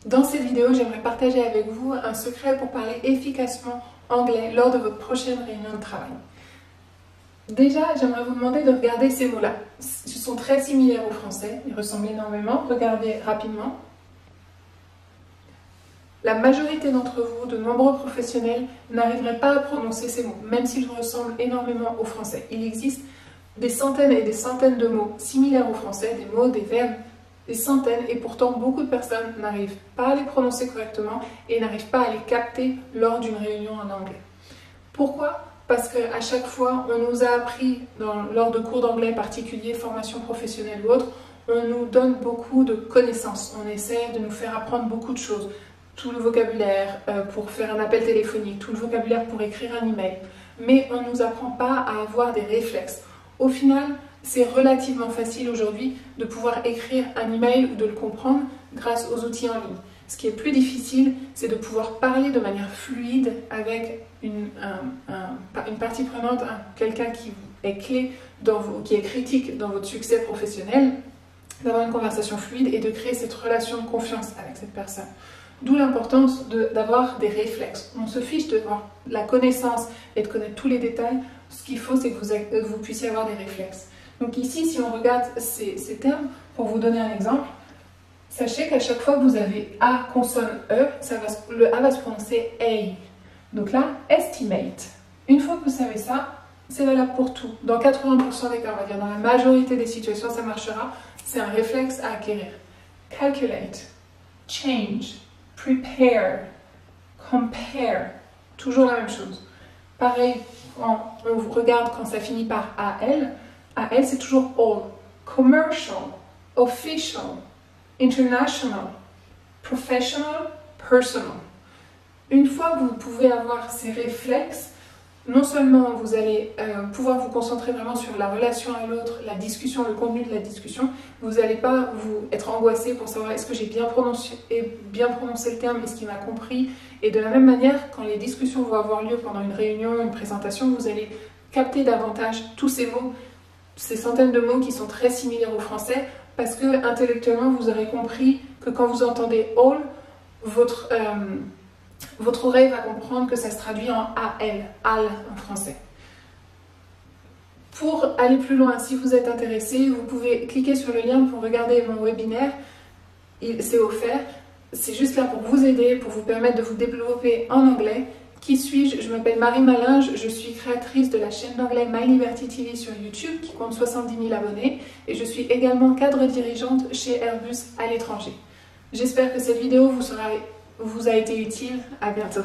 Dans cette vidéo, j'aimerais partager avec vous un secret pour parler efficacement anglais lors de votre prochaine réunion de travail. Déjà, j'aimerais vous demander de regarder ces mots-là. Ils sont très similaires au français, ils ressemblent énormément. Regardez rapidement. La majorité d'entre vous, de nombreux professionnels, n'arriveraient pas à prononcer ces mots, même s'ils ressemblent énormément au français. Il existe des centaines et des centaines de mots similaires au français, des mots, des verbes, des centaines, et pourtant beaucoup de personnes n'arrivent pas à les prononcer correctement et n'arrivent pas à les capter lors d'une réunion en anglais. Pourquoi ? Parce qu'à chaque fois, on nous a appris, lors de cours d'anglais particuliers, formation professionnelle ou autre, on nous donne beaucoup de connaissances. On essaie de nous faire apprendre beaucoup de choses. Tout le vocabulaire pour faire un appel téléphonique, tout le vocabulaire pour écrire un email. Mais on ne nous apprend pas à avoir des réflexes. Au final, c'est relativement facile aujourd'hui de pouvoir écrire un email ou de le comprendre grâce aux outils en ligne. Ce qui est plus difficile, c'est de pouvoir parler de manière fluide avec une partie prenante, quelqu'un qui est clé, qui est critique dans votre succès professionnel, d'avoir une conversation fluide et de créer cette relation de confiance avec cette personne. D'où l'importance d'avoir des réflexes. On se fiche de la connaissance et de connaître tous les détails. Ce qu'il faut, c'est que vous puissiez avoir des réflexes. Donc ici, si on regarde ces termes, pour vous donner un exemple, sachez qu'à chaque fois que vous avez A consonne E, le A va se prononcer A. Donc là, estimate. Une fois que vous savez ça, c'est valable pour tout. Dans 80% des cas, on va dire, dans la majorité des situations, ça marchera. C'est un réflexe à acquérir. Calculate, change, prepare, compare. Toujours la même chose. Pareil, on regarde quand ça finit par AL. AL, c'est toujours all. Commercial, official, international, professional, personal. Une fois que vous pouvez avoir ces réflexes, non seulement vous allez pouvoir vous concentrer vraiment sur la relation à l'autre, la discussion, le contenu de la discussion, vous n'allez pas vous être angoissé pour savoir est-ce que j'ai bien prononcé le terme, est-ce qu'il m'a compris. Et de la même manière, quand les discussions vont avoir lieu pendant une réunion, une présentation, vous allez capter davantage tous ces mots, ces centaines de mots qui sont très similaires au français, parce que intellectuellement vous aurez compris que quand vous entendez all, votre oreille va comprendre que ça se traduit en AL, AL en français. Pour aller plus loin, si vous êtes intéressé, vous pouvez cliquer sur le lien pour regarder mon webinaire. C'est offert. C'est juste là pour vous aider, pour vous permettre de vous développer en anglais. Qui suis-je? Je m'appelle Marie Malinge, je suis créatrice de la chaîne d'anglais My Liberty TV sur YouTube qui compte 70 000 abonnés et je suis également cadre dirigeante chez Airbus à l'étranger. J'espère que cette vidéo vous a été utile. À bientôt.